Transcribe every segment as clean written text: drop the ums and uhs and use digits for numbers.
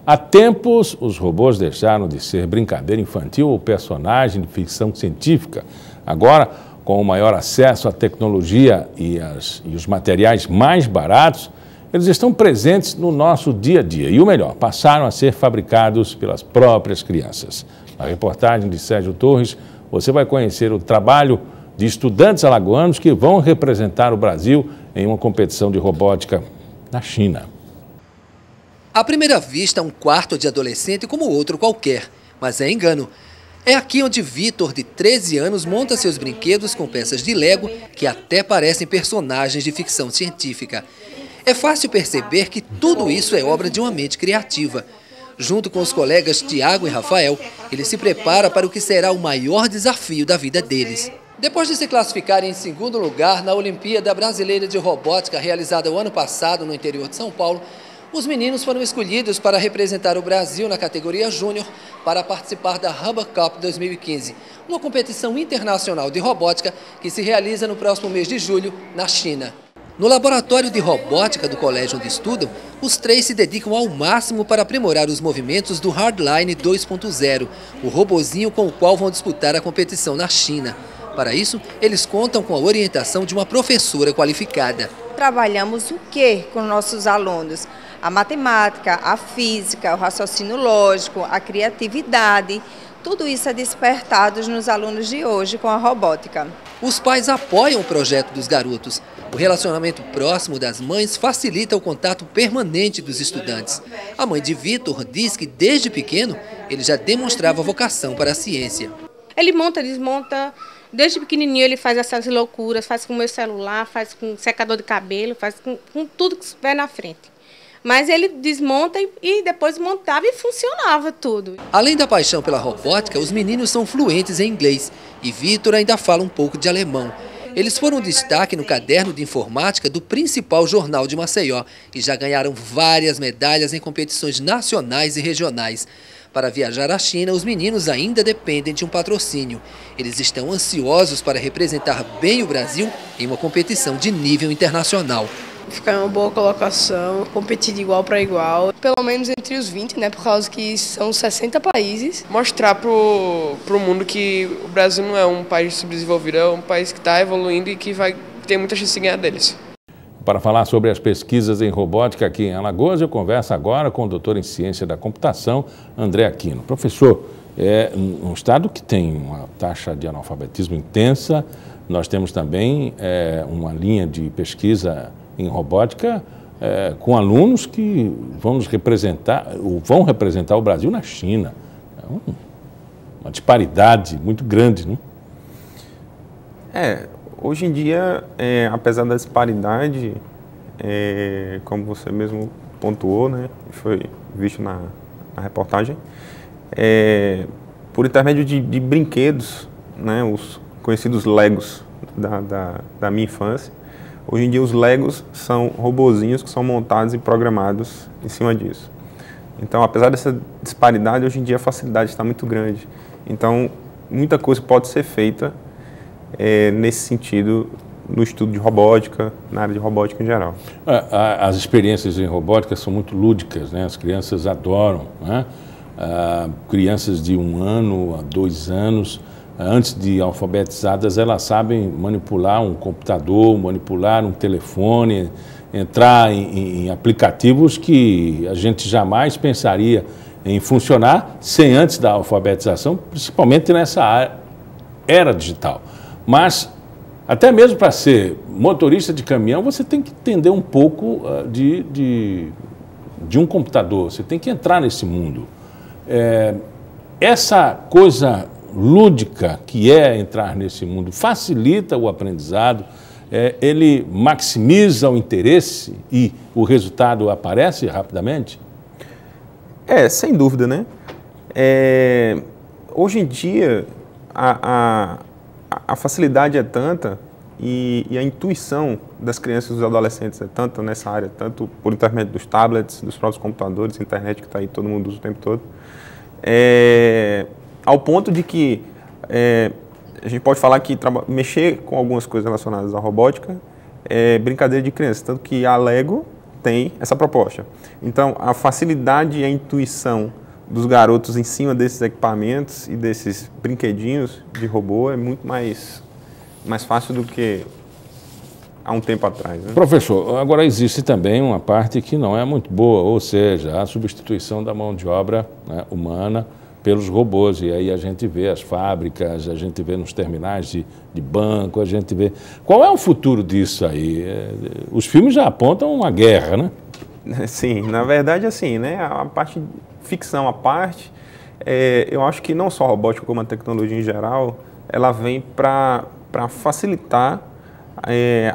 Há tempos, os robôs deixaram de ser brincadeira infantil ou personagem de ficção científica. Agora, com o maior acesso à tecnologia e os materiais mais baratos, eles estão presentes no nosso dia a dia. E o melhor, passaram a ser fabricados pelas próprias crianças. Na reportagem de Sérgio Torres, você vai conhecer o trabalho de estudantes alagoanos que vão representar o Brasil em uma competição de robótica na China. À primeira vista, um quarto de adolescente como outro qualquer, mas é engano. É aqui onde Vitor, de 13 anos, monta seus brinquedos com peças de Lego que até parecem personagens de ficção científica. É fácil perceber que tudo isso é obra de uma mente criativa. Junto com os colegas Tiago e Rafael, ele se prepara para o que será o maior desafio da vida deles. Depois de se classificarem em segundo lugar na Olimpíada Brasileira de Robótica realizada o ano passado no interior de São Paulo, os meninos foram escolhidos para representar o Brasil na categoria Júnior para participar da Hubble Cup 2015, uma competição internacional de robótica que se realiza no próximo mês de julho, na China. No laboratório de robótica do colégio onde estudam, os três se dedicam ao máximo para aprimorar os movimentos do Hardline 2.0, o robozinho com o qual vão disputar a competição na China. Para isso, eles contam com a orientação de uma professora qualificada. Trabalhamos o que com nossos alunos? A matemática, a física, o raciocínio lógico, a criatividade, tudo isso é despertado nos alunos de hoje com a robótica. Os pais apoiam o projeto dos garotos. O relacionamento próximo das mães facilita o contato permanente dos estudantes. A mãe de Vitor diz que desde pequeno ele já demonstrava vocação para a ciência. Ele monta, desmonta, desde pequenininho ele faz essas loucuras, faz com o meu celular, faz com secador de cabelo, faz com tudo que estiver na frente. Mas ele desmonta e depois montava e funcionava tudo. Além da paixão pela robótica, os meninos são fluentes em inglês e Vitor ainda fala um pouco de alemão. Eles foram destaque no caderno de informática do principal jornal de Maceió e já ganharam várias medalhas em competições nacionais e regionais. Para viajar à China, os meninos ainda dependem de um patrocínio. Eles estão ansiosos para representar bem o Brasil em uma competição de nível internacional. Ficar em uma boa colocação, competir de igual para igual, pelo menos entre os 20, né, por causa que são 60 países. Mostrar pro mundo que o Brasil não é um país subdesenvolvido, é um país que está evoluindo e que vai ter muita chance de ganhar deles. Para falar sobre as pesquisas em robótica aqui em Alagoas, eu converso agora com o doutor em ciência da computação, André Aquino. Professor, é um estado que tem uma taxa de analfabetismo intensa, nós temos também uma linha de pesquisa em robótica com alunos que vão representar o Brasil na China. É uma disparidade muito grande, né? Hoje em dia, apesar da disparidade, como você mesmo pontuou, né, foi visto na reportagem, por intermédio de brinquedos, né, os conhecidos Legos da minha infância. Hoje em dia os Legos são robozinhos que são montados e programados em cima disso. Então, apesar dessa disparidade, hoje em dia a facilidade está muito grande. Então, muita coisa pode ser feita nesse sentido no estudo de robótica, na área de robótica em geral. As experiências em robótica são muito lúdicas, né? As crianças adoram, né? Crianças de 1 ano a 2 anos, antes de alfabetizadas, elas sabem manipular um computador, manipular um telefone, entrar em aplicativos que a gente jamais pensaria em funcionar sem antes da alfabetização, principalmente nessa era digital. Mas, até mesmo para ser motorista de caminhão, você tem que entender um pouco de um computador, você tem que entrar nesse mundo. Essa coisa lúdica que é entrar nesse mundo facilita o aprendizado, ele maximiza o interesse e o resultado aparece rapidamente? Sem dúvida, né? Hoje em dia, a facilidade é tanta e a intuição das crianças e dos adolescentes é tanta nessa área, tanto por intermédio dos tablets, dos próprios computadores, internet que está aí, todo mundo usa o tempo todo, ao ponto de que a gente pode falar que mexer com algumas coisas relacionadas à robótica é brincadeira de criança, tanto que a Lego tem essa proposta. Então, a facilidade e a intuição dos garotos em cima desses equipamentos e desses brinquedinhos de robô é muito mais fácil do que há um tempo atrás, né? Professor, agora existe também uma parte que não é muito boa, ou seja, a substituição da mão de obra, né, humana pelos robôs. E aí a gente vê as fábricas, a gente vê nos terminais de banco, a gente vê... Qual é o futuro disso aí? Os filmes já apontam uma guerra, né? Sim, na verdade, assim, né, a parte ficção à parte, eu acho que não só a robótica como a tecnologia em geral, ela vem para facilitar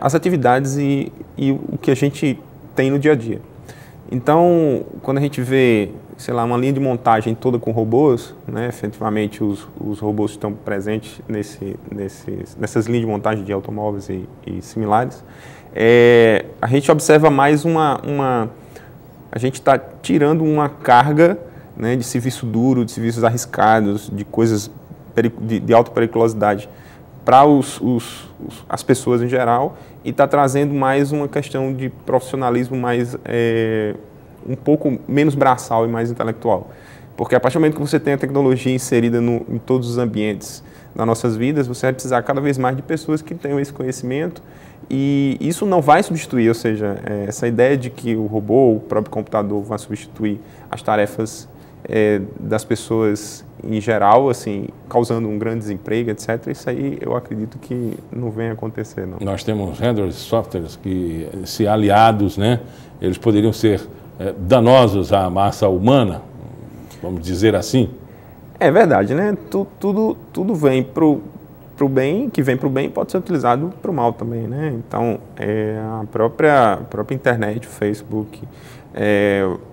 as atividades e o que a gente tem no dia a dia. Então, quando a gente vê, sei lá, uma linha de montagem toda com robôs, né, efetivamente os robôs estão presentes nessas linhas de montagem de automóveis e similares, a gente observa mais a gente está tirando uma carga, né, de serviço duro, de serviços arriscados, de coisas de alta periculosidade para as pessoas em geral, e está trazendo mais uma questão de profissionalismo mais um pouco menos braçal e mais intelectual. Porque a partir do momento que você tem a tecnologia inserida em todos os ambientes das nossas vidas, você vai precisar cada vez mais de pessoas que tenham esse conhecimento, e isso não vai substituir, ou seja, essa ideia de que o robô, o próprio computador, vai substituir as tarefas das pessoas em geral, assim, causando um grande desemprego, etc. Isso aí eu acredito que não vem acontecer, não. Nós temos hardware e softwares que, se aliados, né, eles poderiam ser danosos à massa humana, vamos dizer assim. É verdade, né? Tudo vem para o bem, que vem para o bem pode ser utilizado para o mal também, né? Então, a própria internet, o Facebook,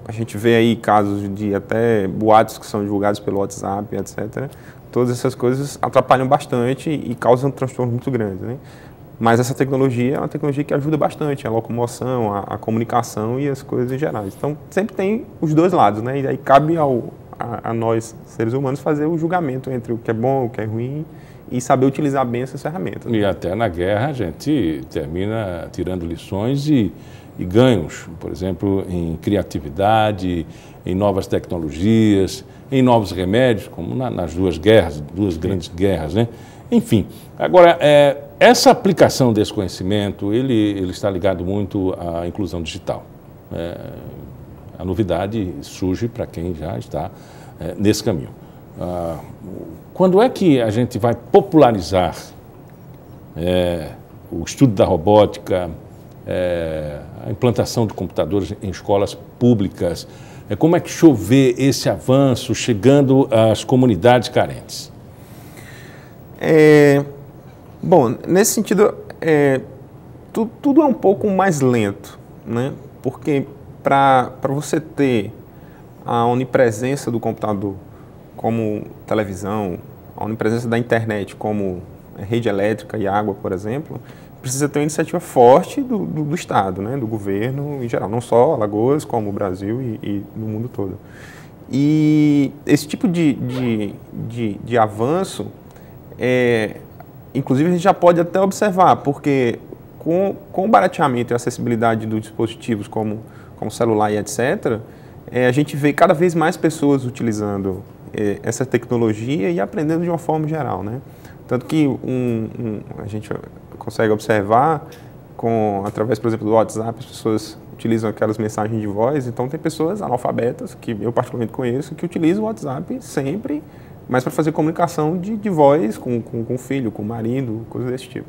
a gente vê aí casos de até boatos que são divulgados pelo WhatsApp, etc. Todas essas coisas atrapalham bastante e causam um transtorno muito grande, né? Mas essa tecnologia é uma tecnologia que ajuda bastante a locomoção, a comunicação e as coisas em geral. Então, sempre tem os dois lados, né? E aí cabe a nós, seres humanos, fazer o julgamento entre o que é bom, o que é ruim, e saber utilizar bem essas ferramentas. E até na guerra a gente termina tirando lições e ganhos, por exemplo, em criatividade, em novas tecnologias, em novos remédios, como nas duas grandes guerras, né? Enfim, agora, essa aplicação desse conhecimento, ele está ligado muito à inclusão digital. A novidade surge para quem já está nesse caminho. Quando é que a gente vai popularizar o estudo da robótica, a implantação de computadores em escolas públicas? Como é que o senhor vê esse avanço chegando às comunidades carentes? Bom, nesse sentido, tudo é um pouco mais lento, né? Porque para você ter a onipresença do computador como televisão, a onipresença da internet como rede elétrica e água, por exemplo, precisa ter uma iniciativa forte do Estado, né? Do governo em geral, não só Alagoas, como o Brasil e no mundo todo. E esse tipo de avanço, inclusive a gente já pode até observar, porque com o barateamento e acessibilidade dos dispositivos como celular e etc., a gente vê cada vez mais pessoas utilizando essa tecnologia e aprendendo de uma forma geral, né? Tanto que a gente consegue observar, através, por exemplo, do WhatsApp, as pessoas utilizam aquelas mensagens de voz. Então, tem pessoas analfabetas, que eu particularmente conheço, que utilizam o WhatsApp sempre, mas para fazer comunicação de voz com o filho, com o marido, coisas desse tipo.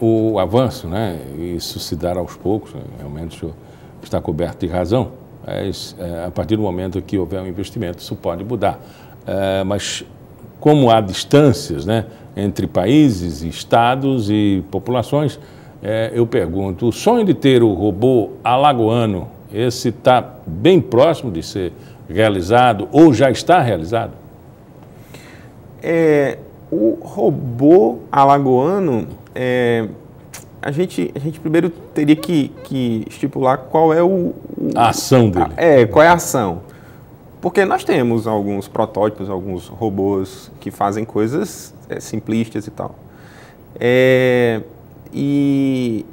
O avanço, né? Isso se dá aos poucos, realmente o senhor está coberto de razão. Mas, a partir do momento que houver um investimento, isso pode mudar. Mas, como há distâncias, né, entre países, estados e populações, eu pergunto, o sonho de ter o robô alagoano, esse está bem próximo de ser realizado ou já está realizado? O robô alagoano, a gente primeiro teria que estipular qual é a ação dele. Qual é a ação. Porque nós temos alguns protótipos, alguns robôs que fazem coisas simplistas e tal. E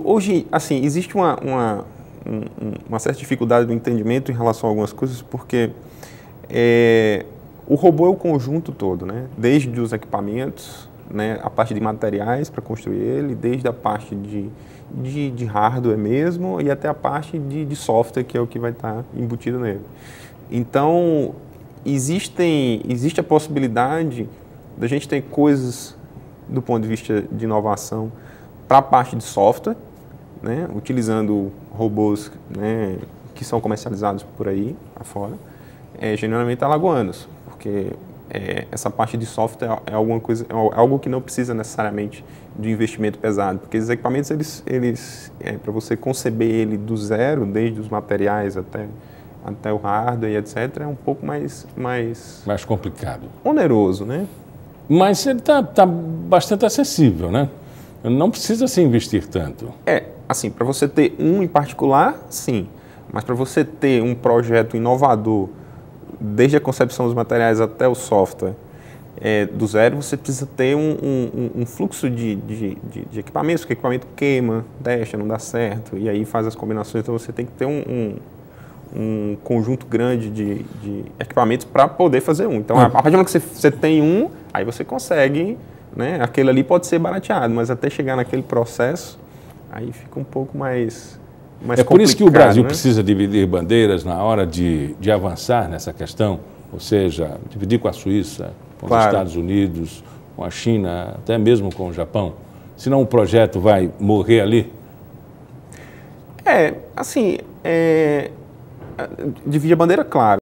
hoje, assim, existe uma uma certa dificuldade no entendimento em relação a algumas coisas, porque o robô é o conjunto todo, né? Desde os equipamentos, né, a parte de materiais para construir ele, desde a parte de hardware mesmo e até a parte de software, que é o que vai estar embutido nele. Então, existe a possibilidade da gente ter coisas do ponto de vista de inovação para a parte de software, né, utilizando robôs, né, que são comercializados por aí, afora, genuinamente alagoanos, porque essa parte de software é algo que não precisa necessariamente de investimento pesado, porque esses equipamentos, para você conceber ele do zero, desde os materiais até o hardware e etc., é um pouco mais complicado. Oneroso, né? Mas ele tá bastante acessível, né? Não precisa se investir tanto. Assim, para você ter um em particular, sim. Mas para você ter um projeto inovador, desde a concepção dos materiais até o software, do zero, você precisa ter um fluxo de equipamentos, porque o equipamento queima, deixa, não dá certo, e aí faz as combinações, então você tem que ter um conjunto grande de equipamentos para poder fazer um. Então, a partir do momento que você tem um, aí você consegue, né? Aquele ali pode ser barateado, mas até chegar naquele processo, aí fica um pouco mais complicado. Por isso que o Brasil, né, precisa dividir bandeiras na hora de avançar nessa questão, ou seja, dividir com a Suíça, com os Estados Unidos, com a China, até mesmo com o Japão. Senão o projeto vai morrer ali? Dividir a bandeira, claro.